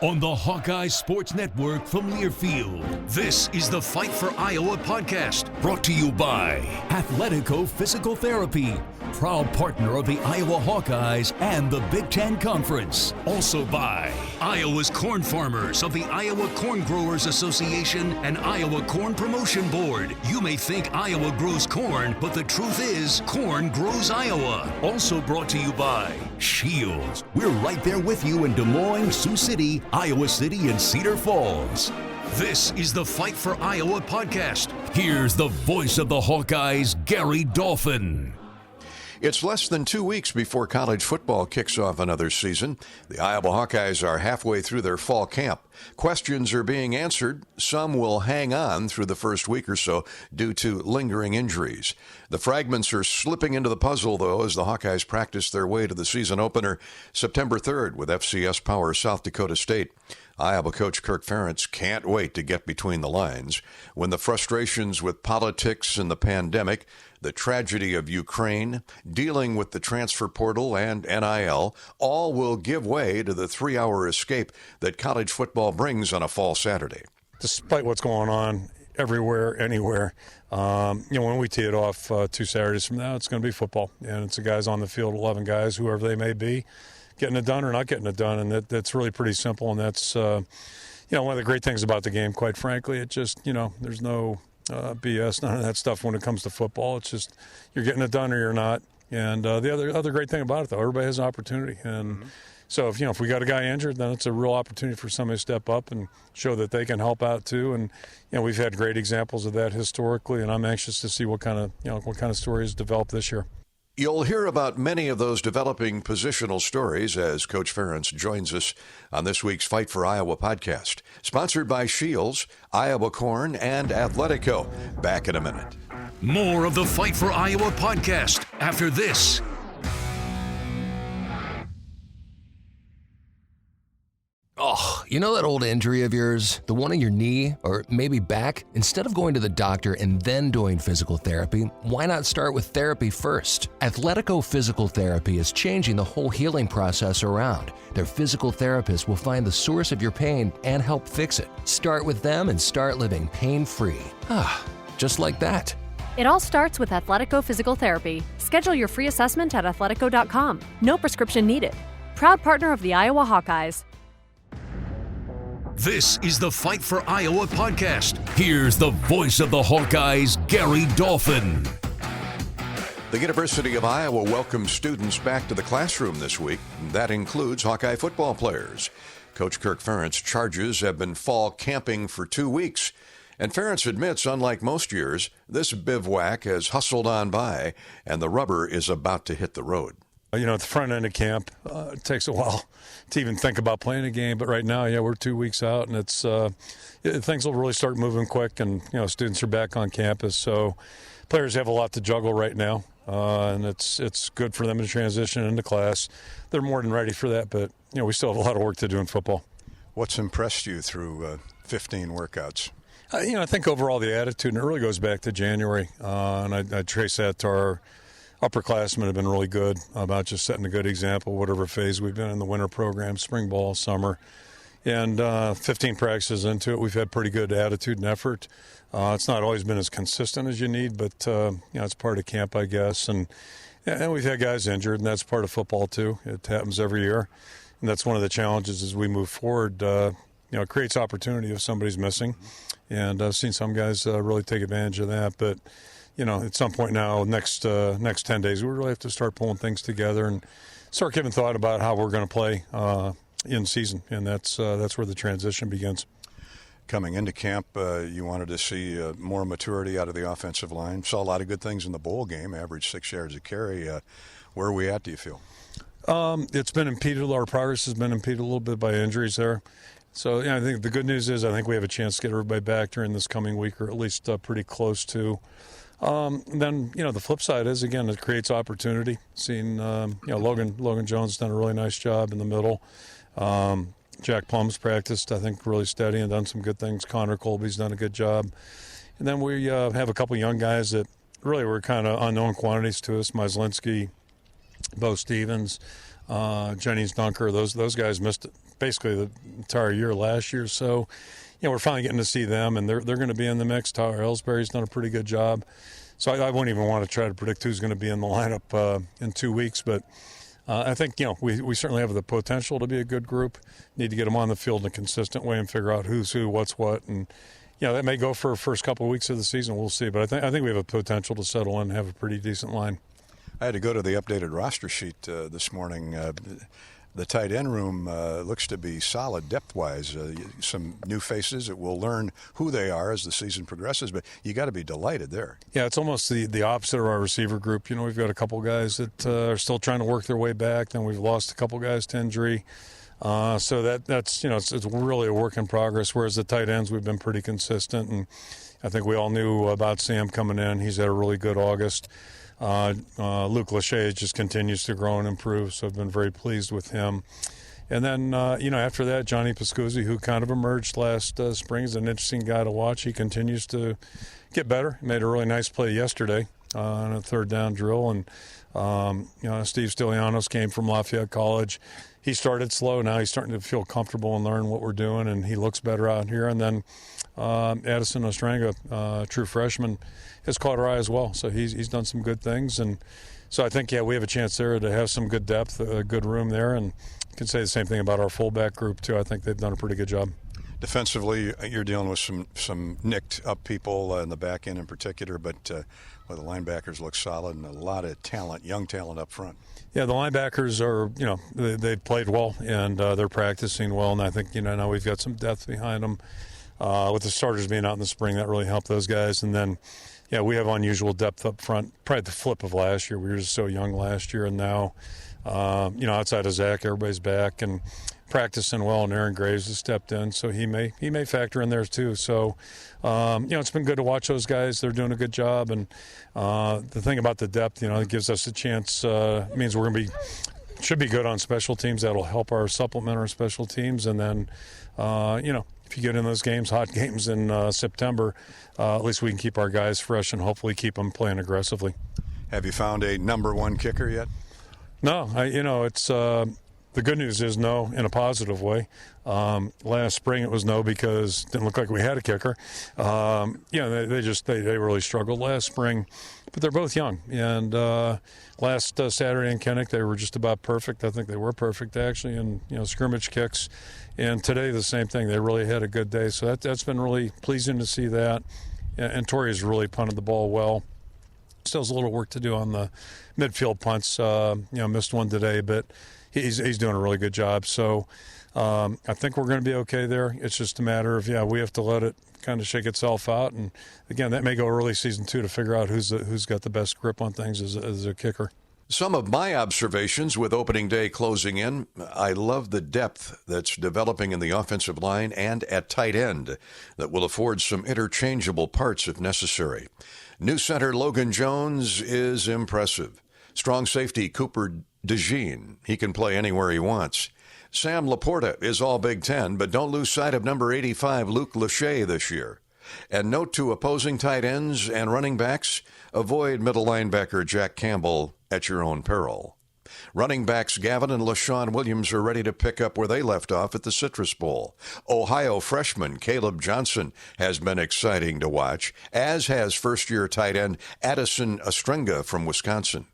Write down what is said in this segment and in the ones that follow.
On the Hawkeyes Sports Network from Learfield, this is the Fight for Iowa podcast, brought to you by Athletico Physical Therapy, proud partner of the Iowa Hawkeyes and the Big Ten Conference. Also by Iowa's Corn Farmers of the Iowa Corn Growers Association and Iowa Corn Promotion Board. You may think Iowa grows corn, but the truth is, corn grows Iowa. Also brought to you by Shields. We're right there with you in Des Moines, Sioux City, Iowa City, and Cedar Falls. This is the Fight for Iowa podcast. Here's the voice of the Hawkeyes, Gary Dolphin. It's less than 2 weeks before college football kicks off another season. The Iowa Hawkeyes are halfway through their fall camp. Questions are being answered. Some will hang on through the first week or so due to lingering injuries. The fragments are slipping into the puzzle, though, as the Hawkeyes practice their way to the season opener September 3rd with FCS power South Dakota State. Iowa coach Kirk Ferentz can't wait to get between the lines when the frustrations with politics and the pandemic, the tragedy of Ukraine, dealing with the transfer portal and NIL, all will give way to the 3-hour escape that college football brings on a fall Saturday. Despite what's going on everywhere, anywhere, when we tee it off 2 Saturdays from now, it's going to be football. And it's the guys on the field, 11 guys, whoever they may be, getting it done or not getting it done. And that's really pretty simple. And that's, one of the great things about the game, quite frankly. It just, there's no BS, none of that stuff when it comes to football. It's just you're getting it done or you're not. And the other great thing about it, though, everybody has an opportunity. And so if we got a guy injured, then it's a real opportunity for somebody to step up and show that they can help out too. And we've had great examples of that historically, and I'm anxious to see what kind of stories develop this year. You'll hear about many of those developing positional stories as Coach Ferentz joins us on this week's Fight for Iowa podcast, sponsored by Shields, Iowa Corn, and Athletico. Back in a minute. More of the Fight for Iowa podcast after this. Oh, you know that old injury of yours? The one in your knee or maybe back? Instead of going to the doctor and then doing physical therapy, why not start with therapy first? Athletico Physical Therapy is changing the whole healing process around. Their physical therapists will find the source of your pain and help fix it. Start with them and start living pain-free. Just like that. It all starts with Athletico Physical Therapy. Schedule your free assessment at athletico.com. No prescription needed. Proud partner of the Iowa Hawkeyes. This is the Fight for Iowa podcast. Here's the voice of the Hawkeyes, Gary Dolphin. The University of Iowa welcomes students back to the classroom this week. That includes Hawkeye football players. Coach Kirk Ferentz charges have been fall camping for 2 weeks. And Ferentz admits, unlike most years, this bivouac has hustled on by, and the rubber is about to hit the road. At the front end of camp, it takes a while to even think about playing a game. But right now, we're 2 weeks out, and it's things will really start moving quick. And students are back on campus, so players have a lot to juggle right now, and it's good for them to transition into class. They're more than ready for that, but we still have a lot of work to do in football. What's impressed you through 15 workouts? I think overall the attitude, and it really goes back to January, and I trace that to our upperclassmen have been really good about just setting a good example, whatever phase we've been in the winter program, spring ball, summer. And 15 practices into it, we've had pretty good attitude and effort. It's not always been as consistent as you need, but it's part of camp, I guess. And we've had guys injured, and that's part of football too. It happens every year. And that's one of the challenges as we move forward. It creates opportunity if somebody's missing. And I've seen some guys really take advantage of that. But at some point now, next 10 days, we really have to start pulling things together and start giving thought about how we're going to play in season, and that's where the transition begins. Coming into camp, you wanted to see more maturity out of the offensive line. Saw a lot of good things in the bowl game, averaged 6 yards a carry. Where are we at, do you feel? It's been impeded. Our progress has been impeded a little bit by injuries there. So, I think the good news is I think we have a chance to get everybody back during this coming week, or at least pretty close to. Then, the flip side is, again, it creates opportunity. Seeing, Logan Jones has done a really nice job in the middle. Jack Plum's practiced, I think, really steady and done some good things. Connor Colby's done a good job. And then we have a couple young guys that really were kind of unknown quantities to us. Myslinski, Bo Stevens, Jennings Dunker, those guys missed basically the entire year last year. So, we're finally getting to see them, and they're going to be in the mix. Tyler Ellsbury's done a pretty good job. So I wouldn't even want to try to predict who's going to be in the lineup in 2 weeks. But I think, we certainly have the potential to be a good group. Need to get them on the field in a consistent way and figure out who's who, what's what. And, that may go for the first couple of weeks of the season. We'll see. But I think we have a potential to settle in and have a pretty decent line. I had to go to the updated roster sheet this morning. The tight end room looks to be solid depth-wise. Some new faces that we'll learn who they are as the season progresses, but you got to be delighted there. Yeah, it's almost the opposite of our receiver group. We've got a couple guys that are still trying to work their way back. Then we've lost a couple guys to injury. So that's it's really a work in progress, whereas the tight ends, we've been pretty consistent. And I think we all knew about Sam coming in. He's had a really good August. Luke Lachey just continues to grow and improve, so I've been very pleased with him. And then, after that, Johnny Pascuzzi, who kind of emerged last spring, is an interesting guy to watch. He continues to get better. He made a really nice play yesterday on a third down drill. And, Steve Stylianos came from Lafayette College. He started slow. Now he's starting to feel comfortable and learn what we're doing, and he looks better out here. And then Addison Ostranga, true freshman, has caught our eye as well. So he's done some good things. And so I think, we have a chance there to have some good depth, a good room there. And you can say the same thing about our fullback group, too. I think they've done a pretty good job. Defensively, you're dealing with some nicked up people in the back end in particular, but the linebackers look solid and a lot of talent, young talent up front. Yeah, the linebackers are, they've played well and they're practicing well, and I think, now we've got some depth behind them. With the starters being out in the spring, that really helped those guys. And then, we have unusual depth up front, probably the flip of last year. We were just so young last year, and now, outside of Zach, everybody's back and practicing well, and Aaron Graves has stepped in, so he may factor in there too. So, it's been good to watch those guys. They're doing a good job, and the thing about the depth, it gives us a chance. Means we're going to should be good on special teams. That'll help our supplement our special teams, and then, if you get in those games, hot games in September, at least we can keep our guys fresh and hopefully keep them playing aggressively. Have you found a number one kicker yet? No, it's. The good news is no in a positive way. Last spring it was no because it didn't look like we had a kicker. They really struggled last spring, but they're both young. And last Saturday in Kenneck they were just about perfect. I think they were perfect actually, and scrimmage kicks. And today the same thing. They really had a good day, so that's been really pleasing to see that. And Torrey's really punted the ball well. Still has a little work to do on the midfield punts. Missed one today, but he's doing a really good job. So I think we're going to be okay there. It's just a matter of, we have to let it kind of shake itself out. And, again, that may go early season, too, to figure out who's got the best grip on things as a kicker. Some of my observations with opening day closing in, I love the depth that's developing in the offensive line and at tight end that will afford some interchangeable parts if necessary. New center Logan Jones is impressive. Strong safety Cooper DeJean, he can play anywhere he wants. Sam Laporta is all Big Ten, but don't lose sight of number 85 Luke Lachey this year. And note to opposing tight ends and running backs, avoid middle linebacker Jack Campbell at your own peril. Running backs Gavin and LaShawn Williams are ready to pick up where they left off at the Citrus Bowl. Ohio freshman Caleb Johnson has been exciting to watch, as has first-year tight end Addison Ostranga from Wisconsin.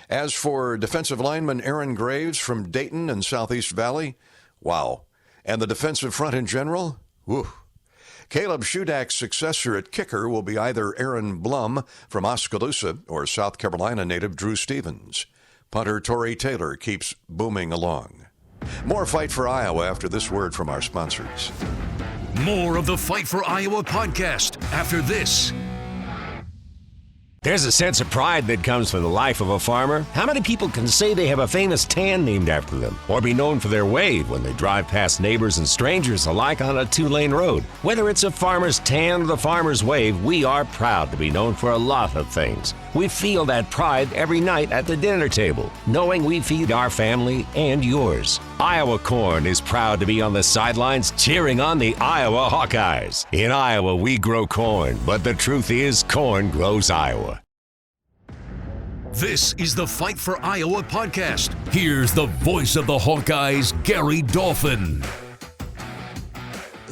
As for defensive lineman Aaron Graves from Dayton and Southeast Valley, wow. And the defensive front in general, whew. Caleb Shudak's successor at kicker will be either Aaron Blum from Oskaloosa or South Carolina native Drew Stevens. Punter Torrey Taylor keeps booming along. More Fight for Iowa after this word from our sponsors. More of the Fight for Iowa podcast after this. There's a sense of pride that comes from the life of a farmer. How many people can say they have a famous tan named after them, or be known for their wave when they drive past neighbors and strangers alike on a two-lane road? Whether it's a farmer's tan or the farmer's wave, we are proud to be known for a lot of things. We feel that pride every night at the dinner table, knowing we feed our family and yours. Iowa Corn is proud to be on the sidelines cheering on the Iowa Hawkeyes. In Iowa, we grow corn, but the truth is corn grows Iowa. This is the Fight for Iowa podcast. Here's the voice of the Hawkeyes, Gary Dolphin.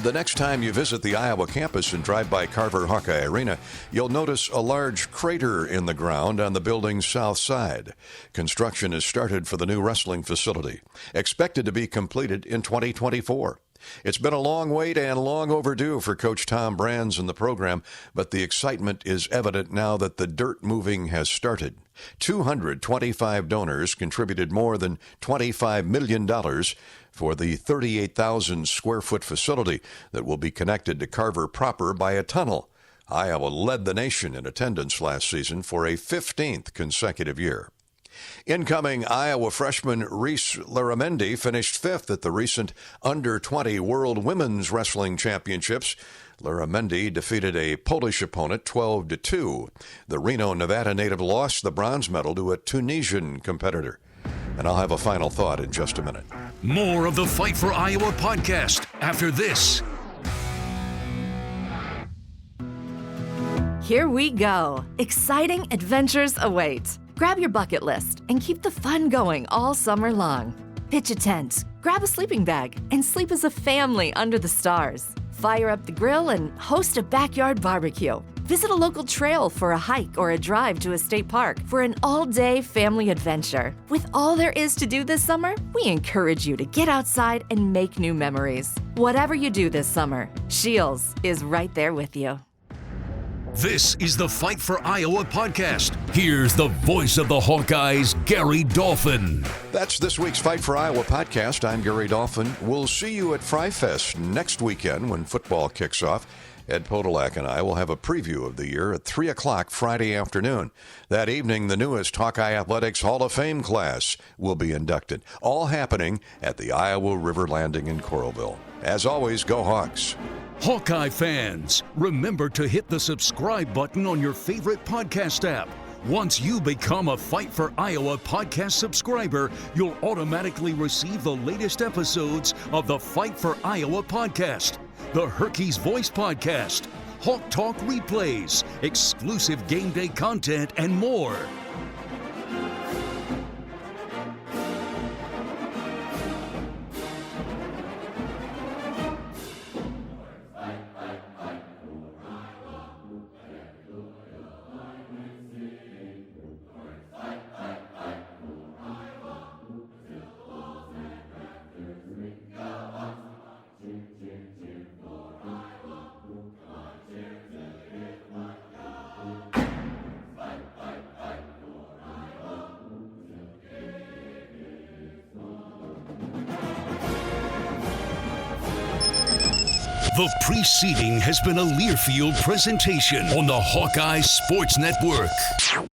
The next time you visit the Iowa campus and drive by Carver Hawkeye Arena, you'll notice a large crater in the ground on the building's south side. Construction has started for the new wrestling facility, expected to be completed in 2024. It's been a long wait and long overdue for Coach Tom Brands and the program, but the excitement is evident now that the dirt moving has started. 225 donors contributed more than $25 million for the 38,000 square foot facility that will be connected to Carver proper by a tunnel. Iowa led the nation in attendance last season for a 15th consecutive year. Incoming Iowa freshman Reese Laramendi finished fifth at the recent Under-20 World Women's Wrestling Championships. Laramendi defeated a Polish opponent 12-2. The Reno, Nevada native lost the bronze medal to a Tunisian competitor. And I'll have a final thought in just a minute. More of the Fight for Iowa podcast after this. Here we go. Exciting adventures await. Grab your bucket list and keep the fun going all summer long. Pitch a tent, grab a sleeping bag, and sleep as a family under the stars. Fire up the grill and host a backyard barbecue. Visit a local trail for a hike or a drive to a state park for an all-day family adventure. With all there is to do this summer, we encourage you to get outside and make new memories. Whatever you do this summer, Shields is right there with you. This is the Fight for Iowa podcast. Here's the voice of the Hawkeyes, Gary Dolphin. That's this week's Fight for Iowa podcast. I'm Gary Dolphin. We'll see you at Fry Fest next weekend when football kicks off. Ed Podolak and I will have a preview of the year at 3 o'clock Friday afternoon. That evening, the newest Hawkeye Athletics Hall of Fame class will be inducted. All happening at the Iowa River Landing in Coralville. As always, go Hawks. Hawkeye fans, remember to hit the subscribe button on your favorite podcast app. Once you become a Fight for Iowa podcast subscriber, you'll automatically receive the latest episodes of the Fight for Iowa podcast, the Hawkeyes Voice podcast, Hawk Talk replays, exclusive game day content, and more. The preceding has been a Learfield presentation on the Hawkeye Sports Network.